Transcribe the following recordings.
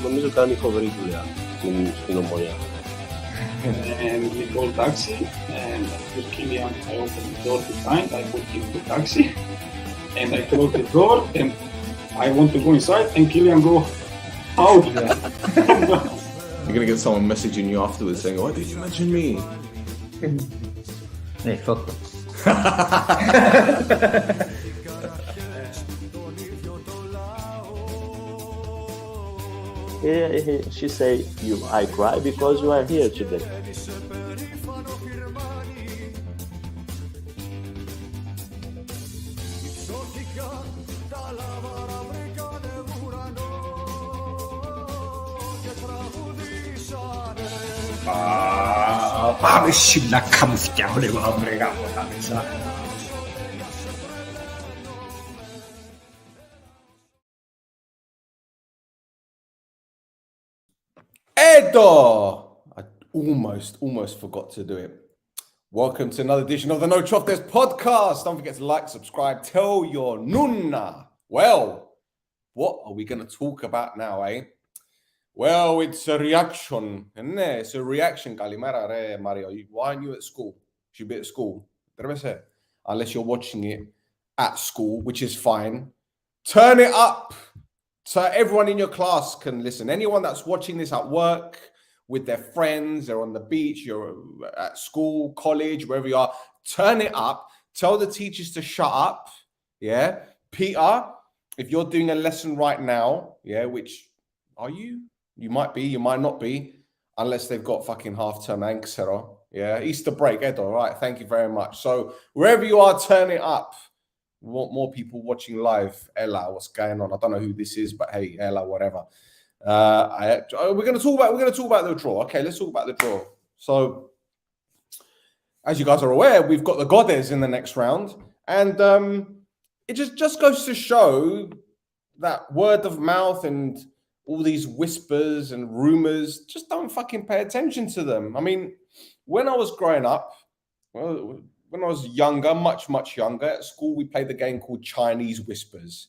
νομίζω κάνει φοβερή δουλειά στην Ομόνια. And we called taxi, and with Kilian, I opened the door behind, I put him in the taxi, and I closed the door, and I want to go inside, and Kilian go out. You're gonna get someone messaging you afterwards saying, "Why did you mention me?" Hey, fuck them. She say, I cry because you are here today. Πάμε σιλά καμουφτιά, λίγο αμπρεγά από τα μέσα. Edo! I almost forgot to do it. Welcome to another edition of the KOTES podcast. Don't forget to like, subscribe, tell your NOUNA. Well, what are we going to talk about now, eh? Well, it's a reaction. It's a reaction, Kalimera re Mario. Why aren't you at school? You should be at school. Unless you're watching it at school, which is fine. Turn it up so everyone in your class can listen. Anyone that's watching this at work, with their friends, they're on the beach, you're at school, college, wherever you are, turn it up. Tell the teachers to shut up. Yeah. Peter, if you're doing a lesson right now, yeah, which are you? You might be, you might not be, unless they've got fucking half-term anxero. Yeah, Easter break, Edo. All right, thank you very much. So wherever you are, turn it up. We want more people watching live. Ella, what's going on? I don't know who this is, but hey, Ella, whatever. We're gonna talk about the draw. Okay, let's talk about the draw. So, as you guys are aware, we've got the KOTES in the next round, and it just goes to show that word of mouth and all these whispers and rumors, just don't fucking pay attention to them. I mean, when I was growing up, well, when I was younger, much younger, at school, we played the game called Chinese Whispers.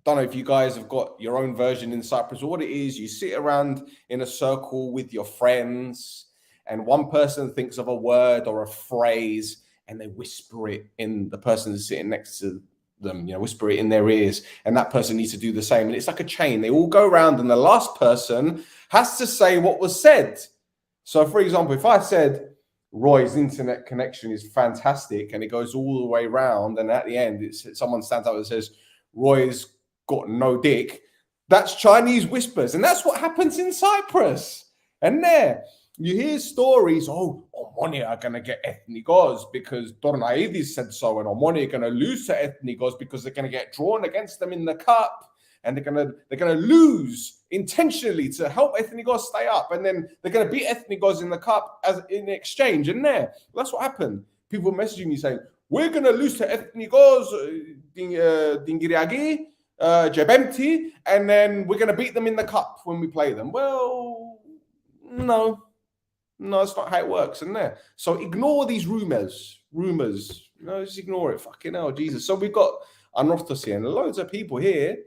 Don't know if you guys have got your own version in Cyprus, or what it is. You sit around in a circle with your friends, and one person thinks of a word or a phrase, and they whisper it in the person that's sitting next to them, whisper it in their ears, and that person needs to do the same. And it's like a chain. They all go around, and the last person has to say what was said. So, for example, if I said, Roy's internet connection is fantastic, and it goes all the way around, and at the end, someone stands up and says, Roy's got no dick, that's Chinese whispers. And that's what happens in Cyprus. And there, you hear stories, Omonia are going to get Ethnikos because Dornaidis said so, and Omonia are going to lose to Ethnikos because they're going to get drawn against them in the cup, and they're going to lose intentionally to help Ethnikos stay up, and then they're going to beat Ethnikos in the cup as in exchange. And there, that's what happened. People messaging me saying, we're going to lose to Ethnikos, Dingiriagi, Jebemti, and then we're going to beat them in the cup when we play them. Well, no, that's not how it works. And there, so ignore these rumors. Just ignore it. Fucking hell, Jesus. So we've got Anorthosis, and loads of people here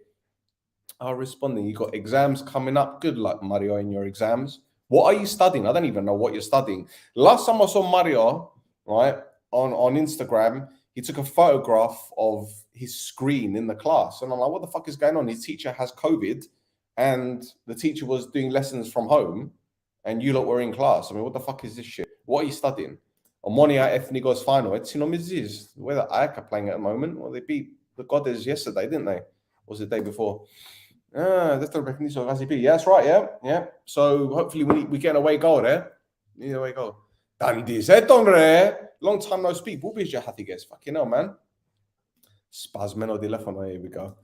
are responding. You got exams coming up. Good luck, Mario, in your exams. What are you studying? I don't even know what you're studying. Last time I saw Mario, right, on Instagram, he took a photograph of his screen in the class. And I'm like, what the fuck is going on? His teacher has COVID, and the teacher was doing lessons from home, and you lot were in class. I mean, what the fuck is this shit? What are you studying? Omonia Ethnikos final. It's where the AEK are playing at the moment. Well, they beat the KOTES yesterday, didn't they? Or was it the day before? Yeah, that's right, yeah. So hopefully we get an away goal there. Need an away goal. Long time no speak. What is your happy guess? Fucking hell, man. Spasmeno telefono, here we go.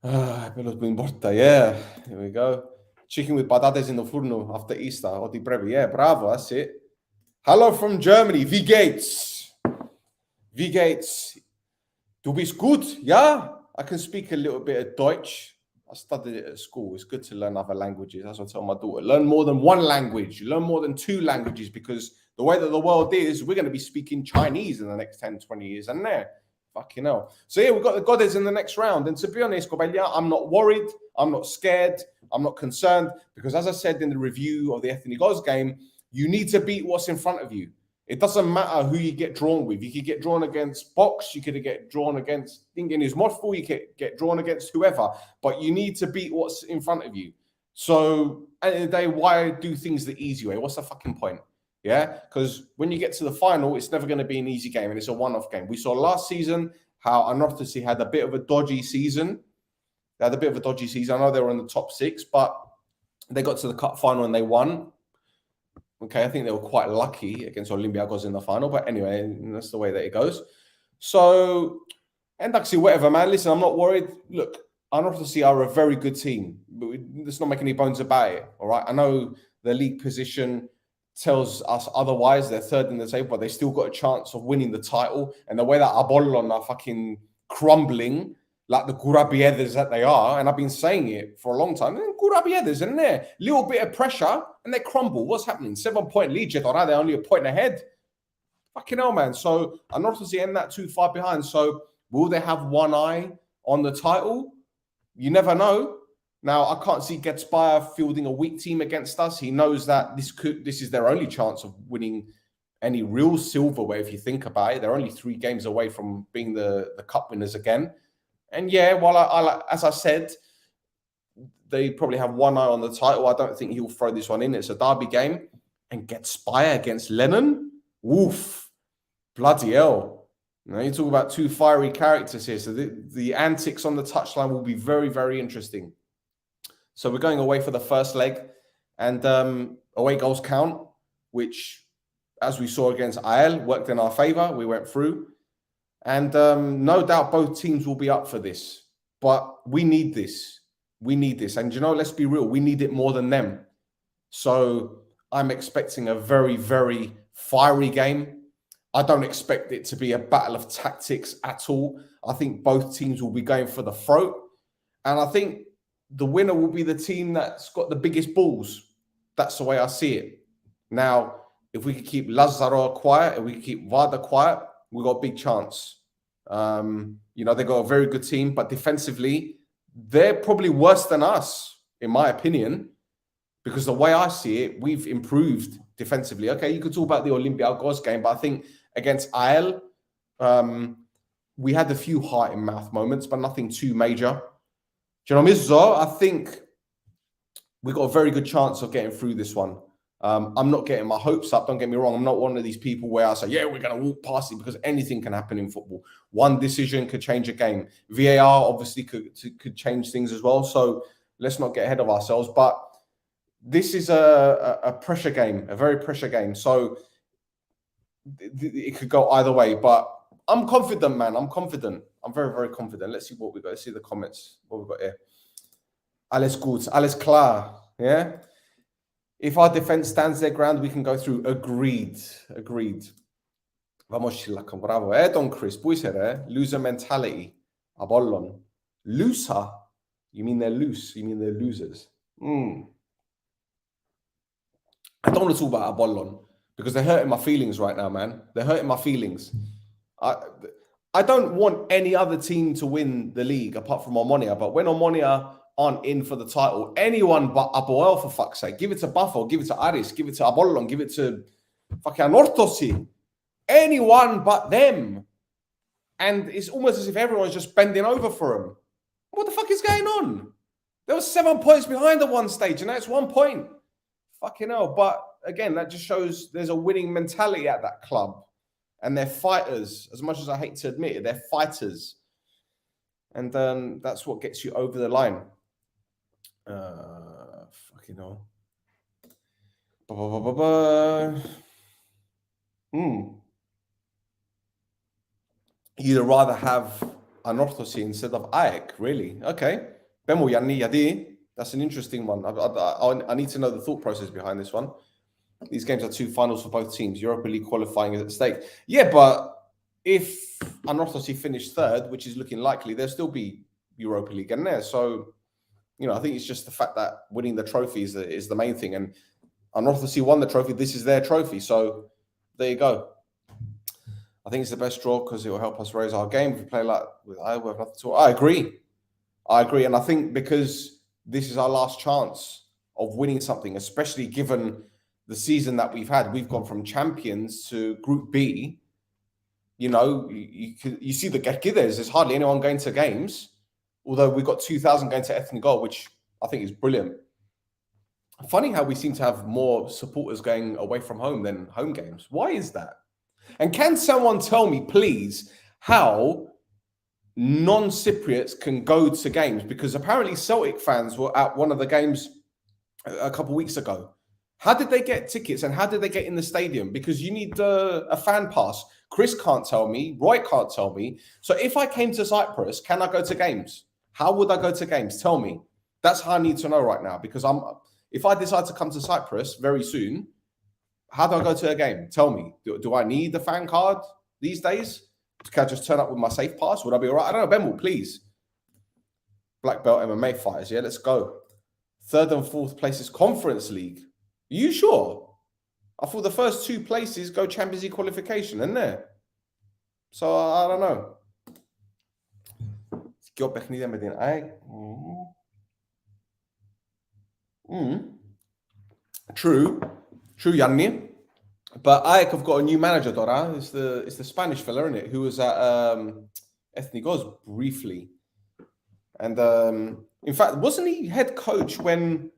Yeah, here we go. Chicken with patates in the furno after Easter. Oti previ. Yeah, bravo, that's it. Hello from Germany. Wie geht's? Du bist gut? Yeah, I can speak a little bit of Deutsch. I studied it at school. It's good to learn other languages. That's what I tell my daughter. Learn more than one language. Learn more than two languages, because the way that the world is, we're going to be speaking Chinese in the next 10, 20 years. And there, Fucking hell. So yeah, we've got the KOTES in the next round. And to be honest, Cobelia, I'm not worried. I'm not scared. I'm not concerned. Because as I said in the review of the Ethnicos game, you need to beat what's in front of you. It doesn't matter who you get drawn with. You could get drawn against Box. You could get drawn against Dingen's Morphle. You could get drawn against whoever. But you need to beat what's in front of you. So at the end of the day, why do things the easy way? What's the fucking point? Yeah, because when you get to the final, it's never going to be an easy game, and it's a one-off game. We saw last season how Anorthosis had a bit of a dodgy season. They had a bit of a dodgy season. I know they were in the top 6, but they got to the cup final and they won. Okay, I think they were quite lucky against Olympiacos in the final, but anyway, that's the way that it goes. So, and actually, whatever, man. Listen, I'm not worried. Look, Anorthosis are a very good team, but let's not make any bones about it. All right, I know the league position tells us otherwise. They're third in the table, but they still got a chance of winning the title. And the way that Apollon are fucking crumbling, like the Gurabiedes that they are, and I've been saying it for a long time, Gurabiedes in there, little bit of pressure, and they crumble. What's happening? 7-point lead, they're only a point ahead. Fucking hell, man. So Anorthosis end that too far behind. So will they have one eye on the title? You never know. Now, I can't see Getspire fielding a weak team against us. He knows that this is their only chance of winning any real silverware, if you think about it. They're only 3 games away from being the cup winners again. And yeah, while as I said, they probably have one eye on the title. I don't think he'll throw this one in. It's a derby game. And Getspire against Lennon? Woof. Bloody hell. Now, you talk about 2 fiery characters here. So the antics on the touchline will be very, very interesting. So we're going away for the first leg, and away goals count, which, as we saw against AEL, worked in our favor. We went through, and no doubt both teams will be up for this. But we need this. We need this. And, let's be real, we need it more than them. So I'm expecting a very, very fiery game. I don't expect it to be a battle of tactics at all. I think both teams will be going for the throat. And I think the winner will be the team that's got the biggest balls. That's the way I see it. Now, if we could keep Lazaro quiet, if we could keep Vada quiet, we've got a big chance. They've got a very good team, but defensively, they're probably worse than us, in my opinion, because the way I see it, we've improved defensively. Okay, you could talk about the Olympiacos game, but I think against AEL, we had a few heart-in-mouth moments, but nothing too major. I think we got a very good chance of getting through this one. I'm not getting my hopes up. Don't get me wrong. I'm not one of these people where I say, yeah, we're going to walk past it, because anything can happen in football. One decision could change a game. VAR obviously could change things as well. So let's not get ahead of ourselves. But this is a pressure game, a very pressure game. So it could go either way. But I'm confident, man. I'm confident. I'm very, very confident. Let's see what we got. Let's see the comments. What we've got here. Alles gut. Alles klar. Yeah. If our defense stands their ground, we can go through. Agreed. Vamos, Shilaka. Bravo. Don Chris. Loser mentality. Apollon. Loser? You mean they're loose? You mean they're losers? I don't want to talk about Apollon because they're hurting my feelings right now, man. They're hurting my feelings. I don't want any other team to win the league apart from Omonia, but when Omonia aren't in for the title, anyone but Apoel, for fuck's sake. Give it to Buffalo, give it to Aris, give it to Apollon, give it to fucking Anorthosis. Anyone but them. And it's almost as if everyone's just bending over for them. What the fuck is going on? There was 7 points behind at one stage, and now it's 1 point. Fucking hell. But again, that just shows there's a winning mentality at that club. And they're fighters. As much as I hate to admit it, they're fighters. And that's what gets you over the line. Fucking hell. You'd rather have Anorthosis instead of AEK, really? Okay. Bemo Yanni Yadi. That's an interesting one. I need to know the thought process behind this one. These games are 2 finals for both teams. Europa League qualifying is at stake. Yeah, but if Anorthosis finish 3rd, which is looking likely, there'll still be Europa League in there. So, I think it's just the fact that winning the trophy is the main thing. And Anorthosis won the trophy. This is their trophy. So there you go. I think it's the best draw because it will help us raise our game. If we play like with Iowa, nothing to. I agree. And I think because this is our last chance of winning something, especially given the season that we've had. We've gone from champions to Group B. You know, you see the KOTES. There's hardly anyone going to games, although we've got 2,000 going to Ethnigol, which I think is brilliant. Funny how we seem to have more supporters going away from home than home games. Why is that? And can someone tell me, please, how non-Cypriots can go to games? Because apparently Celtic fans were at one of the games a couple of weeks ago. How did they get tickets and how did they get in the stadium? Because you need a fan pass. Chris can't tell me. Roy can't tell me. So if I came to Cyprus, can I go to games? How would I go to games? Tell me. That's how I need to know right now. Because if I decide to come to Cyprus very soon, how do I go to a game? Tell me. Do I need the fan card these days? Can I just turn up with my safe pass? Would I be all right? I don't know. Benwell, please. Black belt MMA fighters. Yeah, let's go. 3rd and 4th places Conference League. Are you sure? I thought the first 2 places go Champions League qualification, isn't there? So I don't know. True, Yanni. But Ajax have got a new manager, Dora. It's the Spanish fella, isn't it? Who was at Ethnikos briefly. And in fact, wasn't he head coach when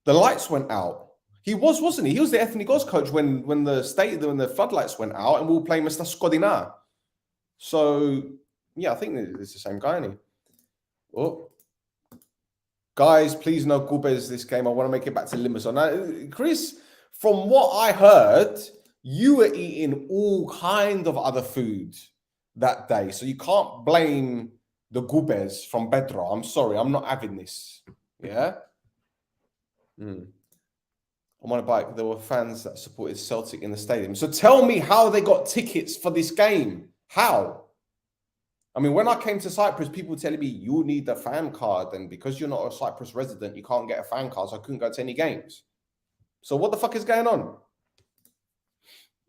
the lights went out? He was, wasn't he? He was the Ethnikos coach when the floodlights went out and we were playing Mr. Skodina. So yeah, I think it's the same guy, isn't he? Oh. Guys, please no Gubes this game. I want to make it back to Limassol. Now, Chris, from what I heard, you were eating all kind of other food that day. So you can't blame the Gubes from Bedra. I'm sorry, I'm not having this. Yeah? On my bike, there were fans that supported Celtic in the stadium. So tell me how they got tickets for this game. How? I mean, when I came to Cyprus, people were telling me, you need a fan card. And because you're not a Cyprus resident, you can't get a fan card. So I couldn't go to any games. So what the fuck is going on?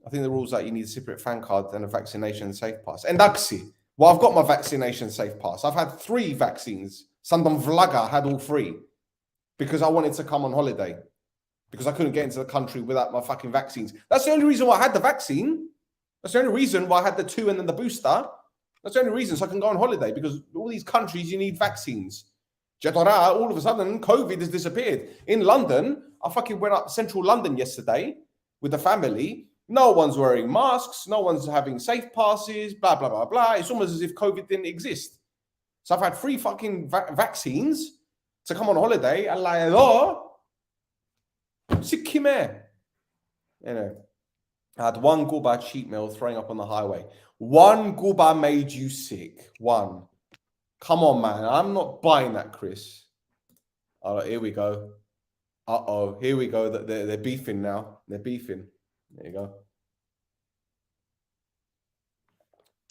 I think the rules that you need a Cypriot fan card and a vaccination safe pass. And Daxi, well, I've got my vaccination safe pass. I've had 3 vaccines. Sandon Vlaga had all 3 because I wanted to come on holiday because I couldn't get into the country without my fucking vaccines. That's the only reason why I had the vaccine. That's the only reason why I had the 2 and then the booster. That's the only reason so I can go on holiday because all these countries, you need vaccines. Jedorah, all of a sudden, COVID has disappeared. In London, I fucking went up central London yesterday with the family. No one's wearing masks. No one's having safe passes, blah, blah, blah, blah. It's almost as if COVID didn't exist. So I've had 3 fucking vaccines to come on holiday. And like, oh, Sikime. You know, I had 1 Guba cheat meal throwing up on the highway. 1 Guba made you sick. 1. Come on, man. I'm not buying that, Chris. Oh, here we go. Uh-oh. Here we go. They're beefing now. They're beefing. There you go.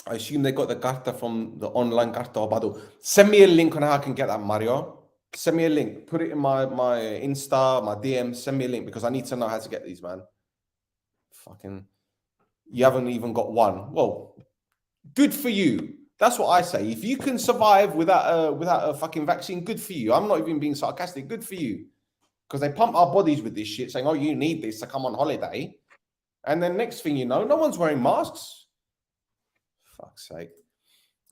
I assume they got the carta from the online carta Obado. Send me a link on how I can get that, Mario. Send me a link. Put it in my Insta, my DM. Send me a link because I need to know how to get these, man. Fucking... You haven't even got 1. Well, good for you. That's what I say. If you can survive without a fucking vaccine, good for you. I'm not even being sarcastic. Good for you. Because they pump our bodies with this shit saying, oh, you need this to come on holiday. And then next thing you know, no one's wearing masks. Fuck's sake.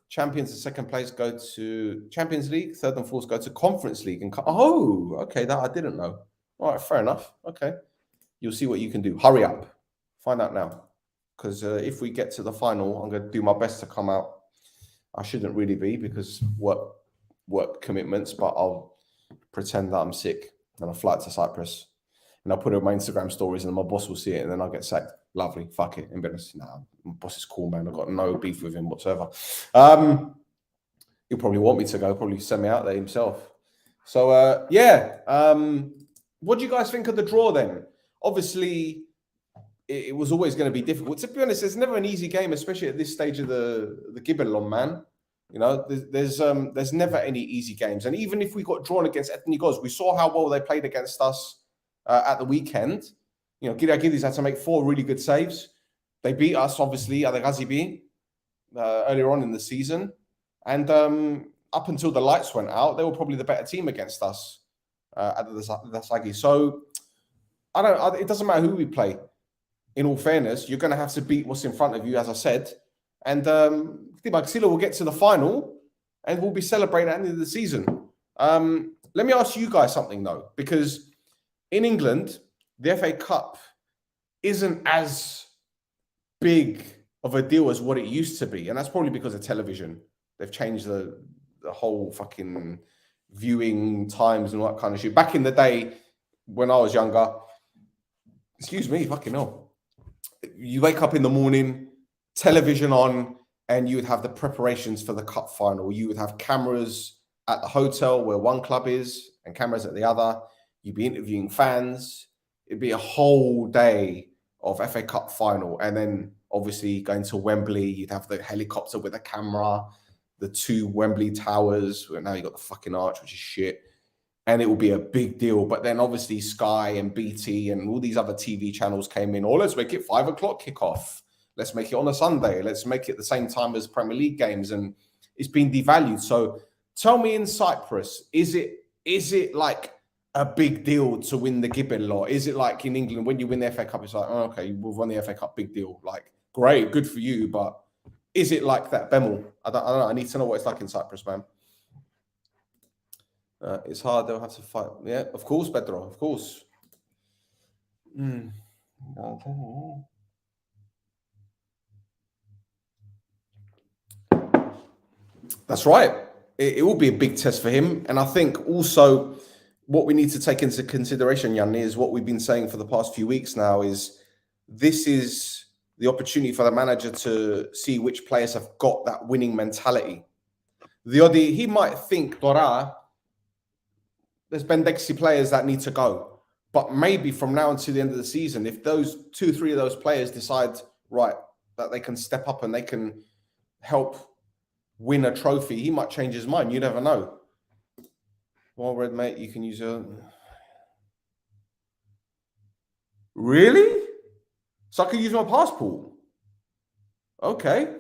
Champions in 2nd place go to Champions League. 3rd and 4th go to Conference League. Oh, okay. That I didn't know. All right, fair enough. Okay. You'll see what you can do. Hurry up. Find out now. Because if we get to the final, I'm going to do my best to come out. I shouldn't really be because work commitments, but I'll pretend that I'm sick and I'll fly to Cyprus and I'll put it on my Instagram stories and my boss will see it and then I'll get sacked. Lovely. Fuck it. Embarrassing. Nah, my boss is cool, man. I've got no beef with him whatsoever. He'll probably want me to go, probably send me out there himself. So, yeah. What do you guys think of the draw then? Obviously, it was always going to be difficult. To be honest, there's never an easy game, especially at this stage of the Gibelon, man. You know, there's never any easy games. And even if we got drawn against Ethnikos, we saw how well they played against us at the weekend. You know, Gideagidis had to make 4 really good saves. They beat us, obviously, at the Gazibi earlier on in the season. And up until the lights went out, they were probably the better team against us at the Sagi. So it doesn't matter who we play. In all fairness, you're going to have to beat what's in front of you, as I said. And Maxilo will get to the final and we'll be celebrating at the end of the season. Let me ask you guys something, though, because in England, the FA Cup isn't as big of a deal as what it used to be. And that's probably because of television. They've changed the whole fucking viewing times and all that kind of shit. Back in the day, when I was younger, excuse me, fucking hell. You wake up in the morning, television on, and you would have the preparations for the cup final. You would have cameras at the hotel where one club is and cameras at the other. You'd be interviewing fans. It'd be a whole day of FA Cup final. And then obviously going to Wembley, you'd have the helicopter with a camera, the 2 Wembley towers. Well, now you got the fucking arch, which is shit. And it will be a big deal. But then obviously Sky and BT and all these other TV channels came in. Oh, let's make it 5 o'clock kickoff. Let's make it on a Sunday. Let's make it the same time as Premier League games. And it's been devalued. So tell me, in Cyprus, is it like a big deal to win the Gibbon Law? Is it like in England, when you win the FA Cup, it's like, oh, okay, we've won the FA Cup, big deal. Like, great, good for you. But is it like that, Bemel? I don't know. I need to know what it's like in Cyprus, man. It's hard. They'll have to fight. Yeah, of course, Pedro. Of course. That's right. It will be a big test for him. And I think also what we need to take into consideration, Yanni, is what we've been saying for the past few weeks now, is this is the opportunity for the manager to see which players have got that winning mentality. He might think, Dora, there's Bendexi players that need to go. But maybe from now until the end of the season, if those 2-3 of those players decide, right, that they can step up and they can help win a trophy, he might change his mind. You never know. Well, Red, mate, you can use your... Really? So I can use my passport? Okay.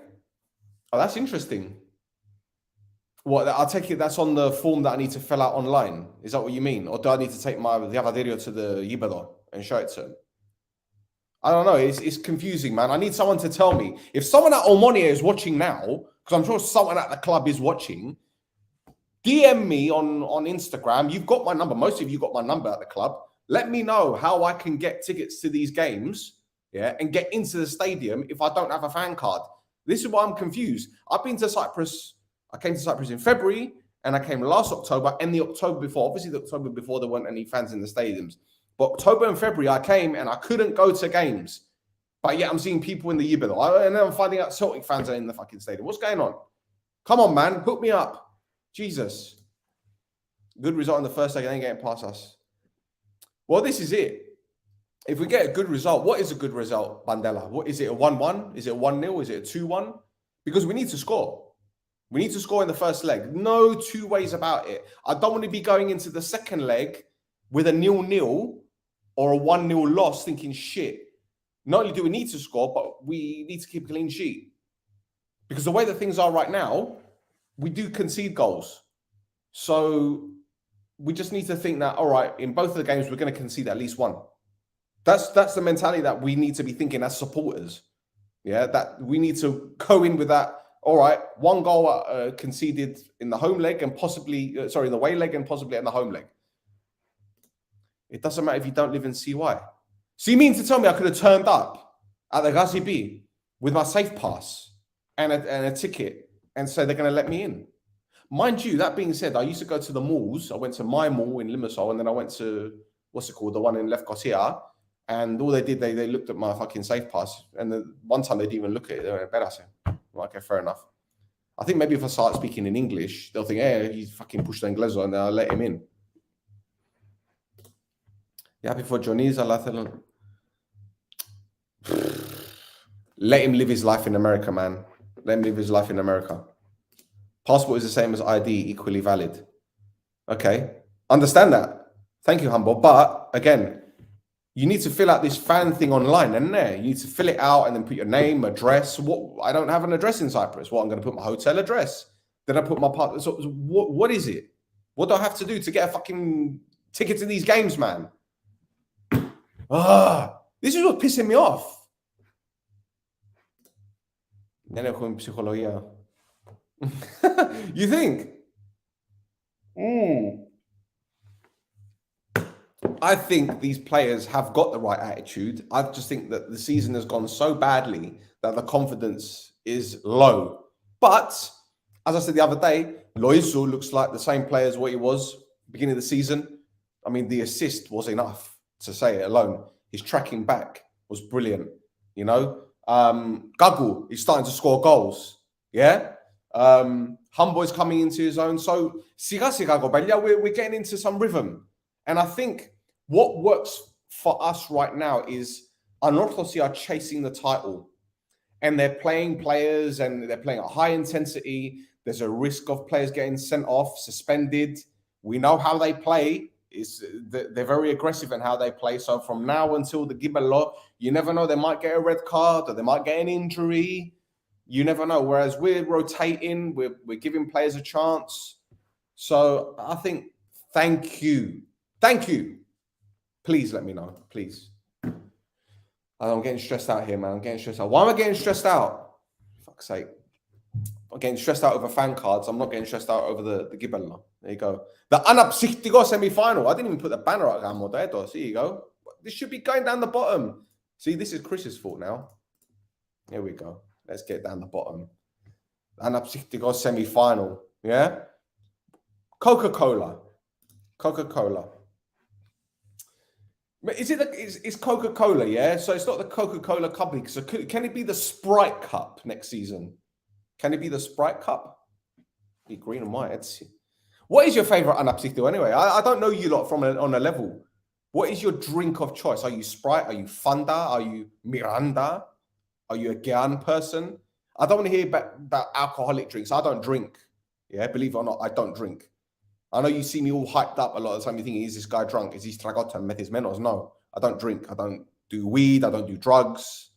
Oh, that's interesting. What, I'll take it that's on the form that I need to fill out online. Is that what you mean? Or do I need to take the Avaderio to the Yibado and show it to him? I don't know. It's confusing, man. I need someone to tell me. If someone at Omonia is watching now, because I'm sure someone at the club is watching, DM me on Instagram. You've got my number. Most of you got my number at the club. Let me know how I can get tickets to these games, yeah, and get into the stadium if I don't have a fan card. This is why I'm confused. I've been to Cyprus. I came to Cyprus in February, and I came last October and the October before. Obviously, the October before, there weren't any fans in the stadiums. But October and February, I came and I couldn't go to games. But yet I'm seeing people in the Yibado. And then I'm finding out Celtic fans are in the fucking stadium. What's going on? Come on, man. Hook me up. Jesus. Good result in the first leg and then getting past us. Well, this is it. If we get a good result, what is a good result, Bandela? What is it, a 1-1? Is it a 1-0? Is it a 2-1? Because we need to score. We need to score in the first leg. No 2 ways about it. I don't want to be going into the second leg with a 0-0 or a 1-0 loss thinking, shit, not only do we need to score, but we need to keep a clean sheet. Because the way that things are right now, we do concede goals. So we just need to think that, all right, in both of the games, we're going to concede at least one. That's the mentality that we need to be thinking as supporters. Yeah, that we need to go in with that. All right, 1 goal conceded in the home leg and possibly, in the away leg and possibly in the home leg. It doesn't matter if you don't live in CY. So you mean to tell me I could have turned up at the Gazibi with my safe pass and a ticket and say they're going to let me in? Mind you, that being said, I used to go to the malls. I went to my mall in Limassol and then I went to, what's it called, the one in Lefkosia. And all they did, they looked at my fucking safe pass. And one time they didn't even look at it. They went, better. Well, okay, fair enough. I think maybe if I start speaking in English, they'll think, hey, he's fucking pushed the Ingleso and I'll let him in. You happy for Johnny's? Let him live his life in America, man. Let him live his life in America. Passport is the same as ID, equally valid. Okay. Understand that. Thank you, Humble. But again, You need to fill out this fan thing online, isn't there? You need to fill it out and then put your name, address. What? I don't have an address in Cyprus. Well, I'm going to put my hotel address. Then I put my partner. So what is it? What do I have to do to get a fucking ticket to these games, man? This is what's pissing me off. You think? I think these players have got the right attitude. I just think that the season has gone so badly that the confidence is low. But as I said the other day, Loizu looks like the same player as what he was beginning of the season. I mean, the assist was enough to say it alone. His tracking back was brilliant. You know, Gagu is starting to score goals. Yeah. Humboy's coming into his own. So we're getting into some rhythm. And I think what works for us right now is Anorthosis are chasing the title. And they're playing players and they're playing at high intensity. There's a risk of players getting sent off, suspended. We know how they play. They're very aggressive in how they play. So from now until the Gibello, you never know. They might get a red card or they might get an injury. You never know. Whereas we're rotating, we're giving players a chance. So I think, thank you. Thank you. Please let me know. Please. I'm getting stressed out here, man. I'm getting stressed out. Why am I getting stressed out? For fuck's sake. I'm getting stressed out over fan cards. I'm not getting stressed out over the Gibello. There you go. The ANAPSIKTIKO semi-final. I didn't even put the banner up. There you go. This should be going down the bottom. See, this is Chris's fault now. Here we go. Let's get down the bottom. ANAPSIKTIKO semi-final. Yeah? Coca-Cola. Coca-Cola. It's Coca-Cola, yeah? So it's not the Coca-Cola Cup. So can it be the Sprite Cup next season? Can it be the Sprite Cup? Be green and white. What is your favorite ANAPSIKTIKO anyway? I don't know you lot on a level. What is your drink of choice? Are you Sprite? Are you Fanta? Are you Miranda? Are you a Gyan person? I don't want to hear about alcoholic drinks. I don't drink. Yeah, believe it or not, I don't drink. I know you see me all hyped up a lot of the time. You think, is this guy drunk? Is he stragota and metis menos? No, I don't drink. I don't do weed. I don't do drugs.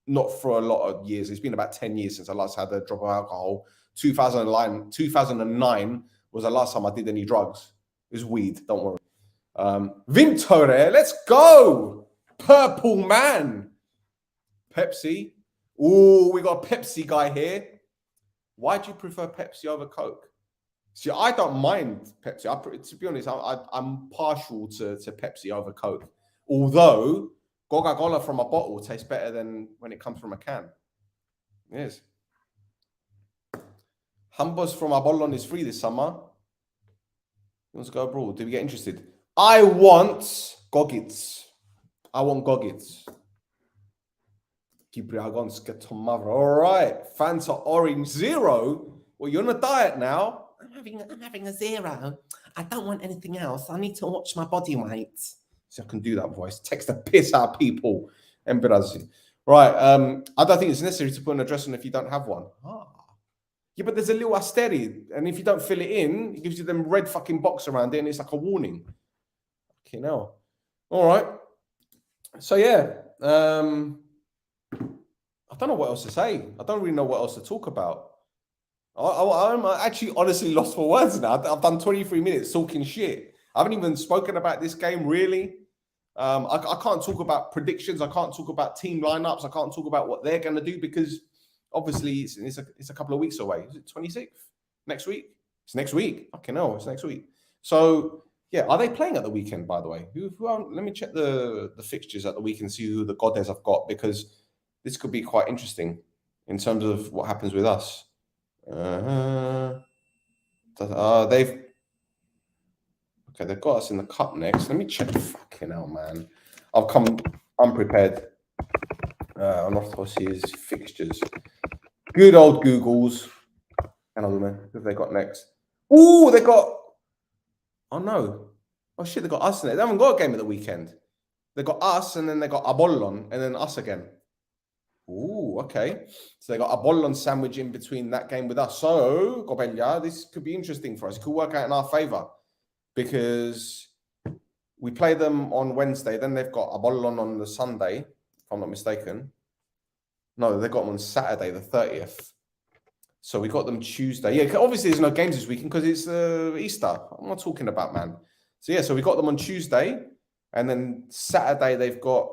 Not for a lot of years. It's been about 10 years since I last had a drop of alcohol. 2009 was the last time I did any drugs. It was weed. Don't worry. Vintore, let's go. Purple man. Pepsi. Oh, we got a Pepsi guy here. Why do you prefer Pepsi over Coke? See, I don't mind Pepsi. To be honest, I'm partial to Pepsi over Coke. Although Coca-Cola from a bottle tastes better than when it comes from a can. Yes. Hambos from Apollon is free this summer. He wants to go abroad. Did we get interested? I want Gogits. I want Gogits. All right. Fanta Orange Zero. Well, you're on a diet now. I'm having a zero. I don't want anything else. I need to watch my body weight. So I can do that voice. Text the piss out of people. Right. I don't think it's necessary to put an address on if you don't have one. Yeah, but there's a little asteri. And if you don't fill it in, it gives you them red fucking box around it and it's like a warning. Okay, now. All right. So, yeah. I don't know what else to say. I don't really know what else to talk about. I'm actually honestly lost for words now. I've done 23 minutes talking shit. I haven't even spoken about this game, really. I can't talk about predictions. I can't talk about team lineups. I can't talk about what they're going to do because obviously it's a couple of weeks away. Is it 26th? Next week? It's next week. Okay, no, it's next week. So, yeah, are they playing at the weekend, by the way? Let me check the fixtures at the weekend, see who the KOTES have got because this could be quite interesting in terms of what happens with us. They've got us in the cup next. Let me check. Fucking hell, man. I've come unprepared. Anorthosis fixtures. Good old Googles. Hang on, man. Who have they got next? Oh, they got. Oh no. Oh shit, they got us in it. They haven't got a game at the weekend. They got us, and then they got Apollon, and then us again. Ooh, okay. So they got Apollon sandwich in between that game with us. So, Gobella, this could be interesting for us. It could work out in our favor because We play them on Wednesday. Then they've got Apollon on the Sunday, if I'm not mistaken. No, they got them on Saturday, the 30th. So we got them Tuesday. Yeah, obviously there's no games this weekend because it's Easter. I'm not talking about, man. So yeah, so we got them on Tuesday, and then Saturday they've got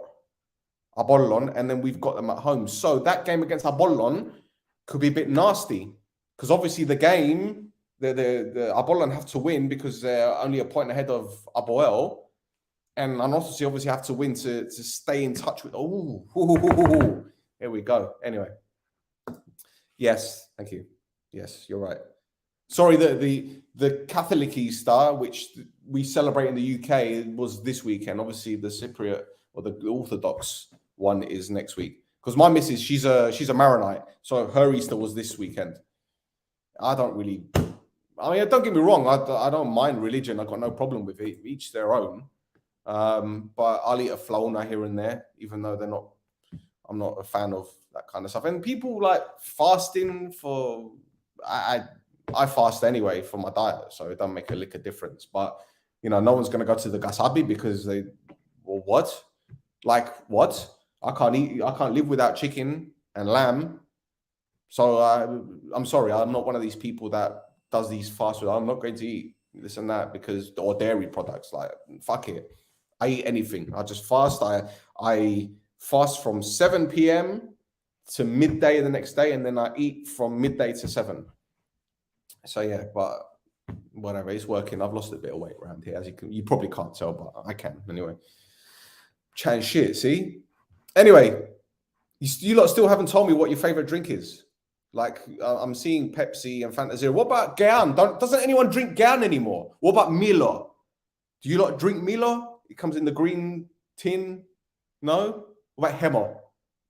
Apollon, and then we've got them at home. So that game against Apollon could be a bit nasty because obviously the game, the Apollon have to win because they're only a point ahead of Apoel, and Anorthosis obviously have to win to stay in touch with. Oh, here we go. Anyway. Yes, thank you. Yes, you're right. Sorry, the Catholic Easter, which we celebrate in the UK, was this weekend. Obviously, the Cypriot or the Orthodox one is next week. Because my missus, she's a Maronite, so her Easter was this weekend. I mean, don't get me wrong. I don't mind religion. I've got no problem with it. Each their own. But I'll eat a flona here and there, even though I'm not a fan of that kind of stuff. And people like fasting for, I fast anyway for my diet, so it doesn't make a lick of difference. But, you know, no one's going to go to the gasabi because what? Like, what? I can't live without chicken and lamb. So I'm sorry, I'm not one of these people that does these fast food. I'm not going to eat this and that or dairy products. Like, fuck it. I eat anything. I just fast. I fast from 7 p.m. to midday the next day, and then I eat from midday to 7. So yeah, but whatever, it's working. I've lost a bit of weight around here, as you probably can't tell, but I can anyway. Chatting shit, see? Anyway, you lot still haven't told me what your favorite drink is. Like, I'm seeing Pepsi and Fanta Zero. What about Gan? Doesn't anyone drink Gan anymore? What about Milo? Do you lot drink Milo? It comes in the green tin. No? What about Hemo?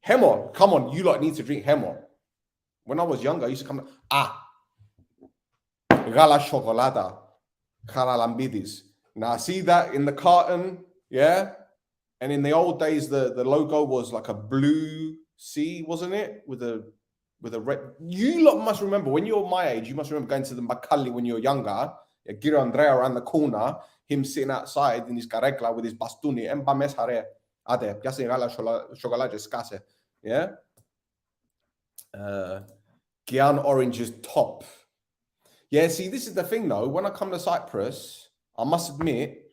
Hemo, come on, you lot need to drink Hemo. When I was younger, I used to come, Gala Chocolata, Caralambidis. Now, see that in the carton, yeah? And in the old days, the logo was like a blue C, wasn't it? With a red. You lot must remember, when you're my age, you must remember going to the Macaulay when you were younger. Yeah, Giro Andrea around the corner, him sitting outside in his carregla with his bastuni, and Bamesare. Yeah. Gyan orange is top. Yeah, see, this is the thing though. When I come to Cyprus, I must admit,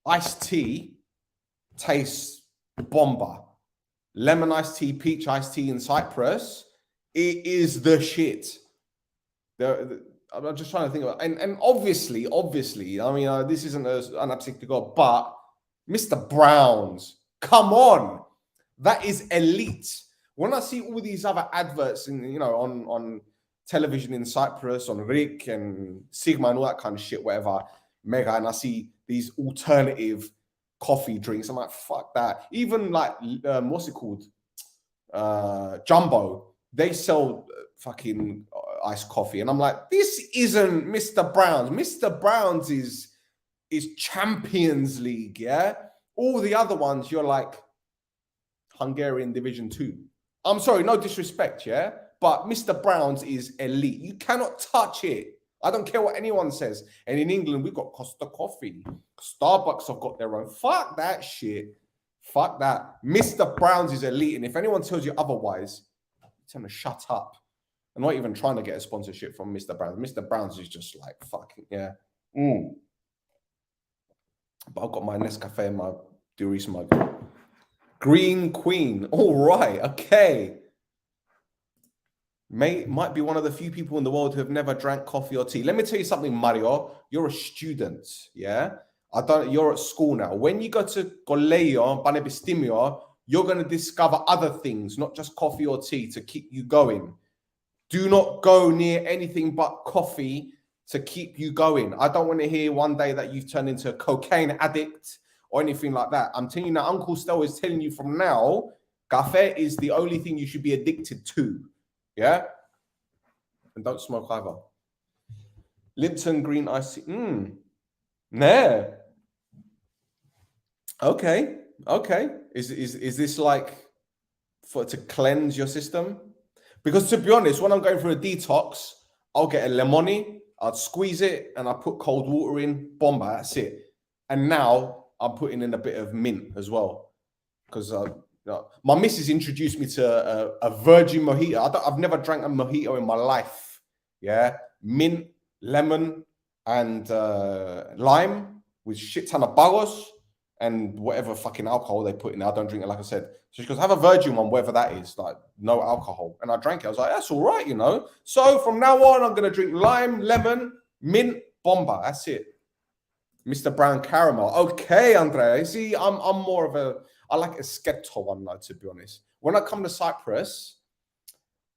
iced tea tastes bomba. Lemon iced tea, peach iced tea in Cyprus, it is the shit. I'm just trying to think about, and obviously, I mean, this isn't an ANAPSIKTIKO, but Mr. Brown's, come on, that is elite. When I see all these other adverts on television in Cyprus, on Rick and Sigma and all that kind of shit, whatever, mega, and I see these alternative coffee drinks, I'm like, fuck that. Even like, what's it called? Jumbo, they sell fucking iced coffee, and I'm like, this isn't Mr. Brown's. Mr. Brown's is Champions League, yeah? All the other ones, you're like Hungarian Division 2. I'm sorry, no disrespect, yeah? But Mr. Brown's is elite. You cannot touch it. I don't care what anyone says. And in England, we've got Costa Coffee. Starbucks have got their own. Fuck that shit. Fuck that. Mr. Brown's is elite. And if anyone tells you otherwise, tell them to shut up. I'm not even trying to get a sponsorship from Mr. Brown's. Mr. Brown's is just like, fucking, yeah. But I've got my Nescafe and my Duris mug. Green Queen. All right. Okay. Might be one of the few people in the world who have never drank coffee or tea. Let me tell you something, Mario. You're a student, yeah? You're at school now. When you go to Colegio, Panepistimio, you're going to discover other things, not just coffee or tea, to keep you going. Do not go near anything but coffee to keep you going. I don't want to hear one day that you've turned into a cocaine addict or anything like that. I'm telling you now, Uncle Stel is telling you from now, café is the only thing you should be addicted to. Yeah? And don't smoke either. Lipton green ice. Nah. Okay. Is this like to cleanse your system? Because to be honest, when I'm going through a detox, I'll get a lemoni, I'd squeeze it, and I put cold water in, bomba, that's it. And now I'm putting in a bit of mint as well because my missus introduced me to a virgin mojito. I've never drank a mojito in my life. Yeah, mint, lemon, and lime with shit ton of bagos and whatever fucking alcohol they put in there. I don't drink it, like I said. So she goes, have a virgin one, whatever that is, like no alcohol. And I drank it. I was like, that's all right, you know. So from now on, I'm going to drink lime, lemon, mint, bomba. That's it. Mr. Brown Caramel. Okay, Andrea. See, I'm more of I like a Skepto one, though, to be honest. When I come to Cyprus,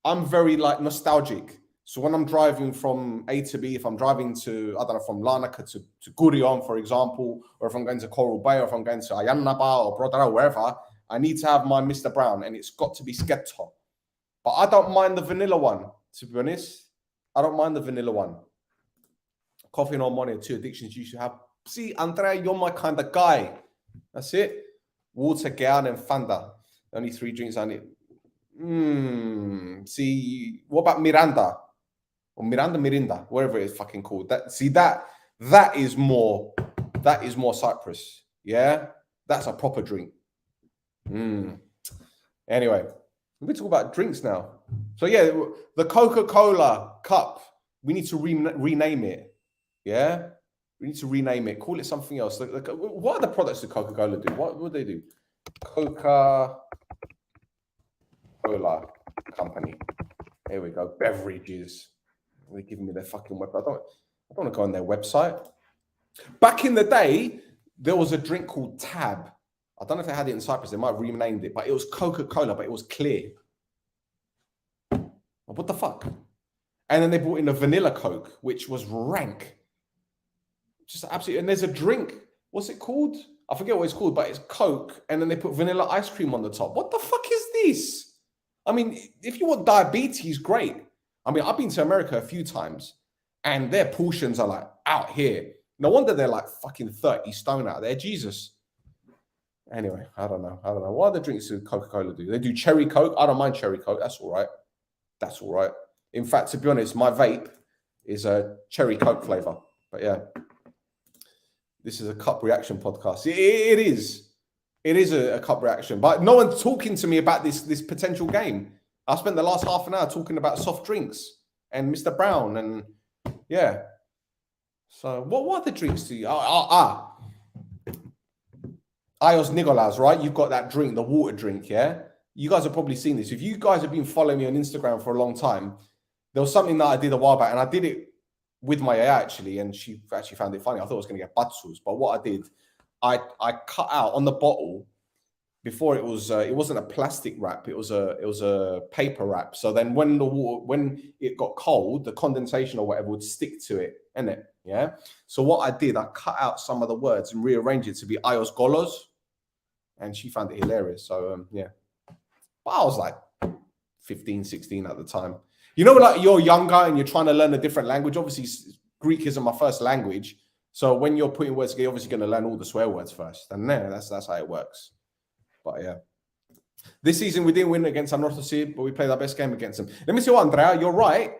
I'm very, like, nostalgic. So when I'm driving from A to B, if I'm driving to, I don't know, from Larnaca to Gurion, for example, or if I'm going to Coral Bay, or if I'm going to Ayanaba or Brodara, wherever, I need to have my Mr. Brown, and it's got to be Skepto. But I don't mind the vanilla one, to be honest. I don't mind the vanilla one. Coffee and Omonia, 2 addictions you should have. See, Andrea, you're my kind of guy. That's it. Water, Gallon, and Fanta. Only 3 drinks I need. See, what about Miranda? Or Mirinda, whatever it is fucking called. That is more Cyprus. Yeah? That's a proper drink. Anyway, we talk about drinks now. So yeah, the Coca-Cola cup, we need to rename it. Yeah? We need to rename it. Call it something else. What are the products that Coca-Cola do? What would they do? Coca-Cola Company. Here we go. Beverages. They're giving me their fucking website. I don't want to go on their website. Back in the day, there was a drink called Tab. I don't know if they had it in Cyprus. They might have renamed it, but it was Coca-Cola, but it was clear. What the fuck? And then they brought in a vanilla Coke, which was rank. Just absolutely. And there's a drink. What's it called? I forget what it's called, but it's Coke. And then they put vanilla ice cream on the top. What the fuck is this? I mean, if you want diabetes, great. I mean, I've been to America a few times and their portions are like out here. No wonder they're like fucking 30 stone out there. Jesus. Anyway, I don't know. What other drinks do Coca-Cola do? They do cherry Coke. I don't mind cherry Coke. That's all right. In fact, to be honest, my vape is a cherry Coke flavor. But yeah, this is a cup reaction podcast. It is a cup reaction. But no one's talking to me about this potential game. I spent the last half an hour talking about soft drinks and Mr. Brown and yeah. So what other drinks do you? Ios Nicolas, right? You've got that drink, the water drink, yeah? You guys have probably seen this. If you guys have been following me on Instagram for a long time, there was something that I did a while back, and I did it with my AI actually, and she actually found it funny. I thought I was going to get batsus, but what I did, I cut out on the bottle. Before it wasn't a plastic wrap, it was a paper wrap. So then when it got cold, the condensation or whatever would stick to it, innit? Yeah. So what I did, I cut out some of the words and rearranged it to be Ios Golos, and she found it hilarious. So yeah. But I was like 15, 16 at the time. You know, like you're younger and you're trying to learn a different language. Obviously, Greek isn't my first language. So when you're putting words together, you're obviously going to learn all the swear words first. And then that's how it works. But yeah, this season we didn't win against Anorthosis, but we played our best game against them. Let me see what, Andrea, you're right.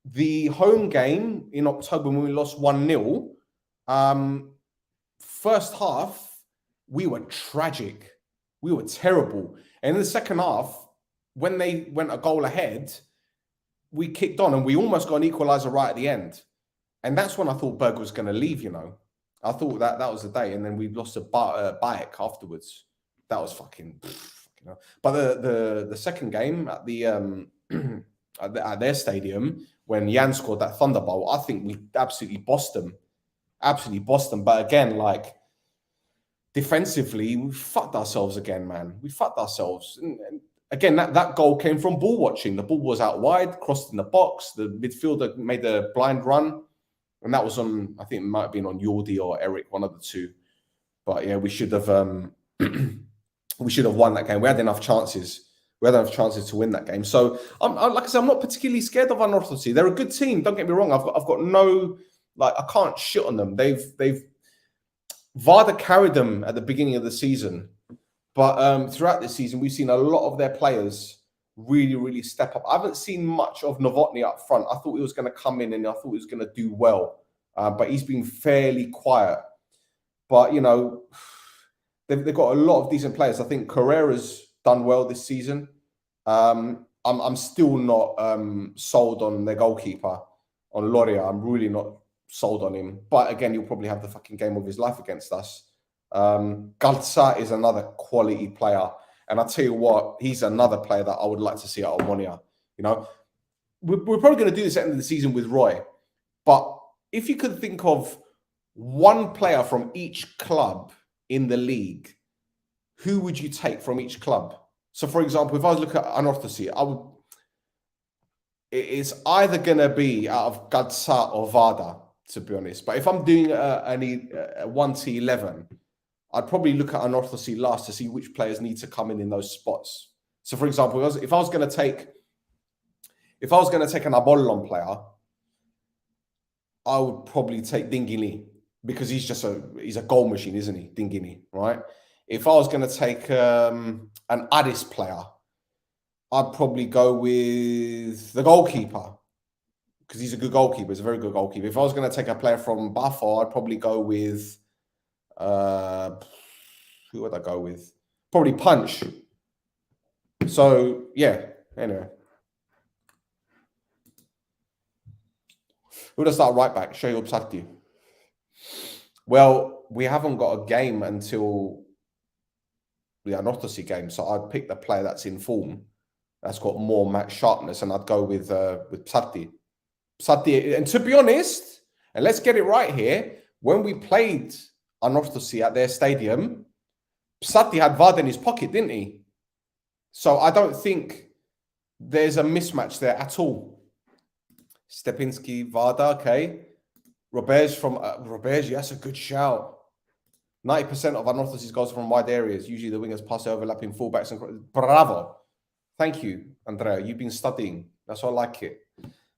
The home game in October when we lost 1-0, first half, we were tragic. We were terrible. And in the second half, when they went a goal ahead, we kicked on and we almost got an equalizer right at the end. And that's when I thought Berg was going to leave, you know. I thought that was the day, and then we lost a bike afterwards. That was fucking hell. But the second game at the at their stadium when Jan scored that thunderbolt, I think we absolutely bossed them. But again, like defensively, we fucked ourselves again, man. We fucked ourselves. And again, that goal came from ball watching. The ball was out wide, crossed in the box. The midfielder made a blind run. And that was on, I think it might have been on Yordi or Eric, one of the two. But yeah, we should have won that game. We had enough chances. To win that game. So, like I said, I'm not particularly scared of Anorthosis. They're a good team. Don't get me wrong. I've got no, like, I can't shit on them. Varda carried them at the beginning of the season, but throughout this season, we've seen a lot of their players really, really step up. I haven't seen much of Novotny up front. I thought he was going to come in and I thought he was going to do well, but he's been fairly quiet. But, you know, they've got a lot of decent players. I think Carrera's done well this season. I'm still not sold on their goalkeeper, on Loria. I'm really not sold on him. But again, he'll probably have the fucking game of his life against us. Galza is another quality player. And I tell you what, he's another player that I would like to see at Omonia. You know, we're probably going to do this at the end of the season with Roy. But if you could think of one player from each club in the league, who would you take from each club? So, for example, if I was looking at Anorthosis, it's either going to be out of Galza or Vada, to be honest. But if I'm doing a 1-11, I'd probably look at Anorthosis last to see which players need to come in those spots. So, for example, if I was going to take an Apollon player, I would probably take Dingini because he's a goal machine, isn't he? Dingini, right? If I was going to take an Addis player, I'd probably go with the goalkeeper because he's a good goalkeeper. He's a very good goalkeeper. If I was going to take a player from Buffalo, I'd probably go with who would I go with? Probably Punch. So yeah. Anyway, who does start right back? Shoyub Sati. Well, we haven't got a game until the Anorthosis game, so I'd pick the player that's in form, that's got more match sharpness, and I'd go with Psati. Psati, and to be honest, and let's get it right here, when we played Anorthosis at their stadium, Psati had Vada in his pocket, didn't he? So I don't think there's a mismatch there at all. Stepinski, Vada, okay. Robej from Robej, that's a good shout. 90% of Anorthosis goes from wide areas. Usually the wingers pass overlapping fullbacks. And bravo. Thank you, Andrea. You've been studying. That's why I like it.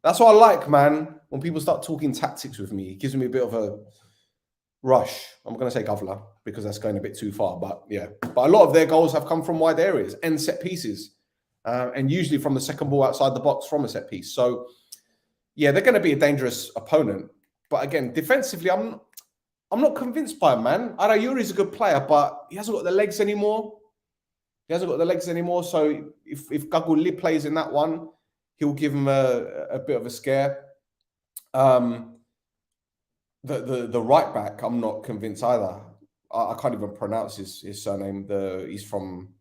That's what I like, man. When people start talking tactics with me, it gives me a bit of a rush. I'm going to say Gavla because that's going a bit too far. But yeah, but a lot of their goals have come from wide areas and set pieces. And usually from the second ball outside the box from a set piece. So yeah, they're going to be a dangerous opponent. But again, defensively, I'm not convinced by him, man. Arayuri's a good player, but he hasn't got the legs anymore. So if Gaguli plays in that one, he'll give him a bit of a scare. The right back, I'm not convinced either. I can't even pronounce his surname. He's from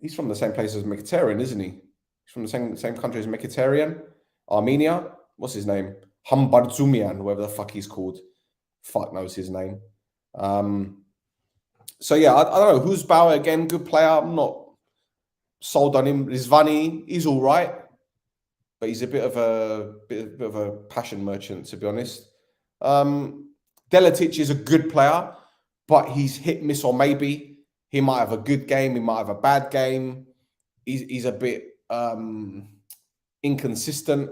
the same place as Mkhitaryan, isn't he? He's from the same country as Mkhitaryan, Armenia. What's his name? Hambarzumian, whoever the fuck he's called. Fuck knows his name. So yeah, I don't know. Who's Bauer again? Good player. I'm not sold on him. Rizvani, he's all right, but he's a bit of a passion merchant, to be honest. Delatic is a good player, but he's hit, miss, or maybe. He might have a good game. He might have a bad game. He's a bit inconsistent.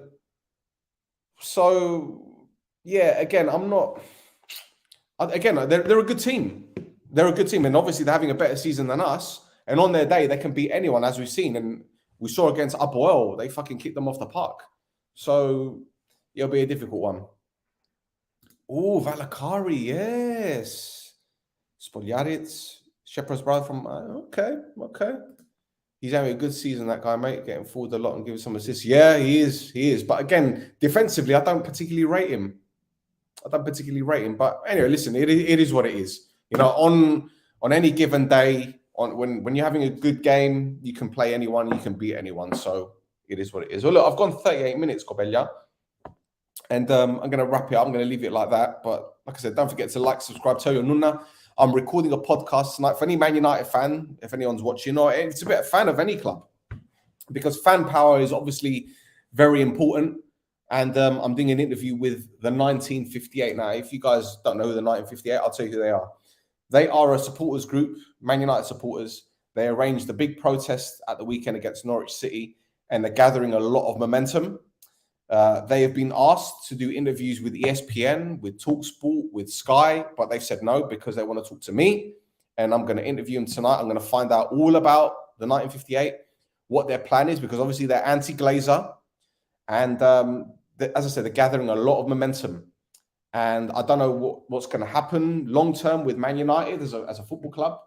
So yeah, again, I'm not. Again, they're a good team. They're a good team, and obviously they're having a better season than us. And on their day, they can beat anyone, as we've seen. And we saw against Apoel, they fucking kicked them off the park. So it'll be a difficult one. Oh, Valakari, yes. Spoljaric, Shepherd's brother from... Okay. He's having a good season, that guy, mate. Getting forward a lot and giving some assists. Yeah, he is. But again, defensively, I don't particularly rate him. But anyway, listen, it is what it is. You know, on any given day, when you're having a good game, you can play anyone, you can beat anyone. So it is what it is. Well, look, I've gone 38 minutes, Cobelia. And I'm going to wrap it up. I'm going to leave it like that. But like I said, don't forget to like, subscribe, tell your Nuna. I'm recording a podcast tonight for any Man United fan, if anyone's watching, or it's a bit of a fan of any club. Because fan power is obviously very important. And I'm doing an interview with the 1958. Now, if you guys don't know who the 1958, I'll tell you who they are. They are a supporters group, Man United supporters. They arranged a big protest at the weekend against Norwich City, and they're gathering a lot of momentum. They have been asked to do interviews with ESPN, with TalkSport, with Sky, but they've said no because they want to talk to me. And I'm going to interview them tonight. I'm going to find out all about the 1958, what their plan is, because obviously they're anti-Glazer. And as I said, they're gathering a lot of momentum. And I don't know what's going to happen long term with Man United as a football club.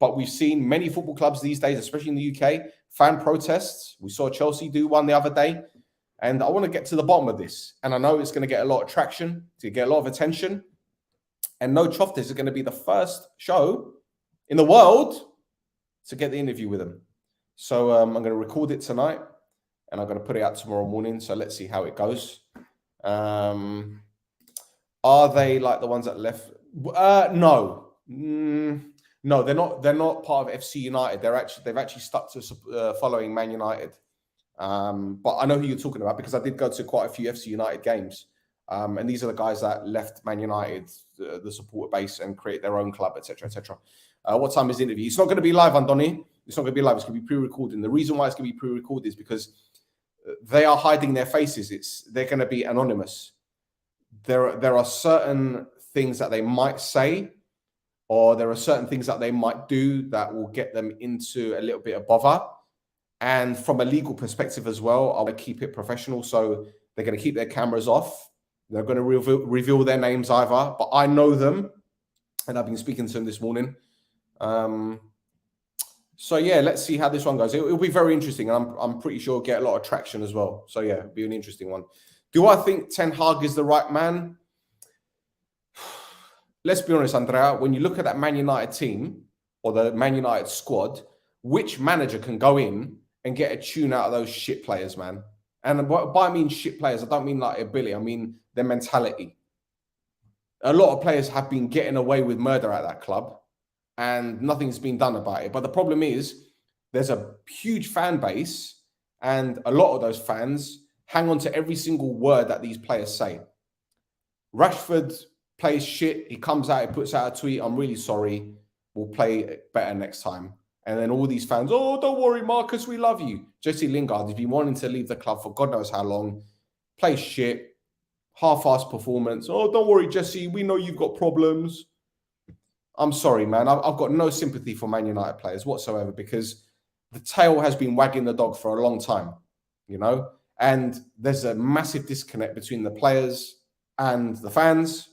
But we've seen many football clubs these days, especially in the UK, fan protests. We saw Chelsea do one the other day. And I want to get to the bottom of this. And I know it's going to get a lot of traction, to get a lot of attention. And No Choftes is going to be the first show in the world to get the interview with them. So I'm going to record it tonight and I'm going to put it out tomorrow morning. So let's see how it goes. Are they like the ones that left? No. No, they're not. They're not part of FC United. They've actually stuck to following Man United. But I know who you're talking about because I did go to quite a few FC United games. And these are the guys that left Man United, the supporter base, and create their own club, etc., etc. What time is the interview? It's not going to be live, Andoni. It's not going to be live. It's going to be pre-recorded. The reason why it's going to be pre-recorded is because they are hiding their faces. They're going to be anonymous. There are certain things that they might say, or there are certain things that they might do that will get them into a little bit of bother. And from a legal perspective as well, I want to keep it professional. So they're going to keep their cameras off. They're going to reveal their names either, but I know them, and I've been speaking to them this morning. So yeah, let's see how this one goes. It'll be very interesting, and I'm pretty sure it'll get a lot of traction as well. So yeah, it'll be an interesting one. Do I think Ten Hag is the right man? Let's be honest, Andrea. When you look at that Man United team or the Man United squad, which manager can go in and get a tune out of those shit players, man? And by I mean shit players, I don't mean like ability. I mean their mentality. A lot of players have been getting away with murder at that club, and nothing's been done about it. But the problem is there's a huge fan base, and a lot of those fans hang on to every single word that these players say. Rashford plays shit. He comes out, he puts out a tweet, I'm really sorry. We'll play better next time. And then all these fans, oh, don't worry, Marcus, we love you. Jesse Lingard has been wanting to leave the club for God knows how long. Plays shit. Half-assed performance. Oh, don't worry, Jesse. We know you've got problems. I'm sorry, man. I've got no sympathy for Man United players whatsoever because the tail has been wagging the dog for a long time, you know? And there's a massive disconnect between the players and the fans.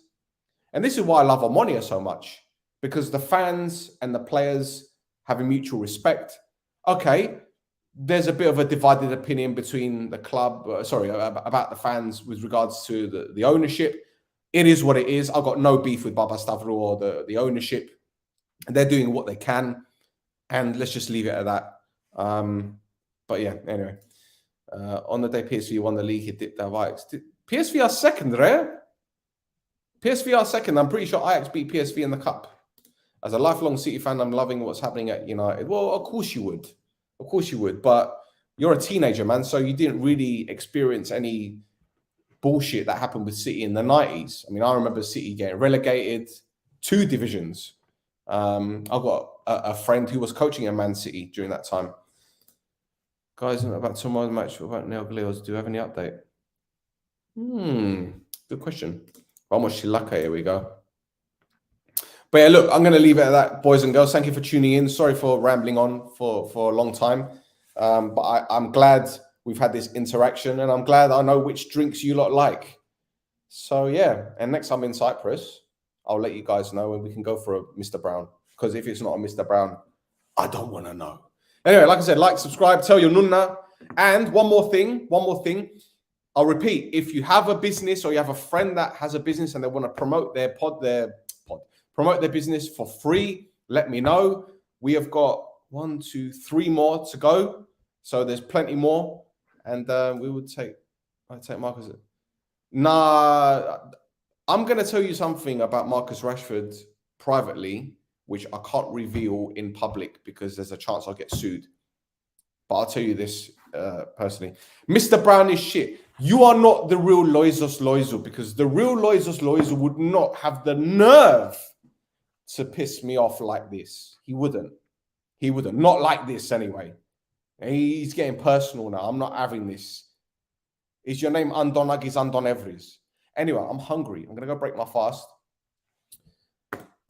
And this is why I love Omonia so much, because the fans and the players have a mutual respect. Okay, there's a bit of a divided opinion between the club, about the fans with regards to the ownership. It is what it is. I've got no beef with Baba Stavro or the ownership. They're doing what they can. And let's just leave it at that. But yeah, anyway. On the day PSV won the league, he dipped their Ajax. PSV are second, right? PSV are second. I'm pretty sure Ajax beat PSV in the cup. As a lifelong City fan, I'm loving what's happening at United. Well, of course you would. Of course you would. But you're a teenager, man. So you didn't really experience any bullshit that happened with City in the 90s. I mean, I remember City getting relegated 2 divisions. I've got a friend who was coaching at Man City during that time. Guys, about tomorrow's match, what about Neil Glios? Do you have any update? Good question. Vamos Shilaka, here we go. But yeah, look, I'm going to leave it at that, boys and girls. Thank you for tuning in. Sorry for rambling on for a long time. But I'm glad we've had this interaction, and I'm glad I know which drinks you lot like. So yeah, and next time in Cyprus, I'll let you guys know, and we can go for a Mr. Brown. Because if it's not a Mr. Brown, I don't want to know. Anyway, like I said, like, subscribe, tell your nunna. And one more thing. I'll repeat, if you have a business or you have a friend that has a business and they want to promote promote their business for free, let me know. We have got 1, 2, 3 more to go. So there's plenty more. And we would I'd take Marcus. Nah, I'm going to tell you something about Marcus Rashford privately, which I can't reveal in public because there's a chance I'll get sued. But I'll tell you this personally. Mr. Brown is shit. You are not the real Loizos Loizo, because the real Loizos Loizo would not have the nerve to piss me off like this. He wouldn't. Not like this anyway. He's getting personal now. I'm not having this. Is your name Andon Agis Andon Evries? Anyway, I'm hungry. I'm going to go break my fast.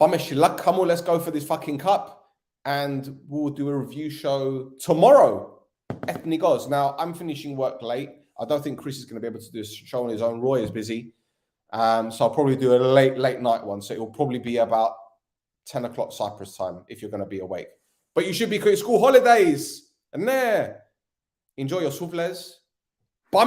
Come on, let's go for this fucking cup. And we'll do a review show tomorrow. Ethnic Oz. Now, I'm finishing work late. I don't think Chris is going to be able to do a show on his own. Roy is busy. So I'll probably do a late night one. So it will probably be about 10 o'clock Cyprus time if you're going to be awake. But you should be, because school holidays. And there, enjoy your souffles.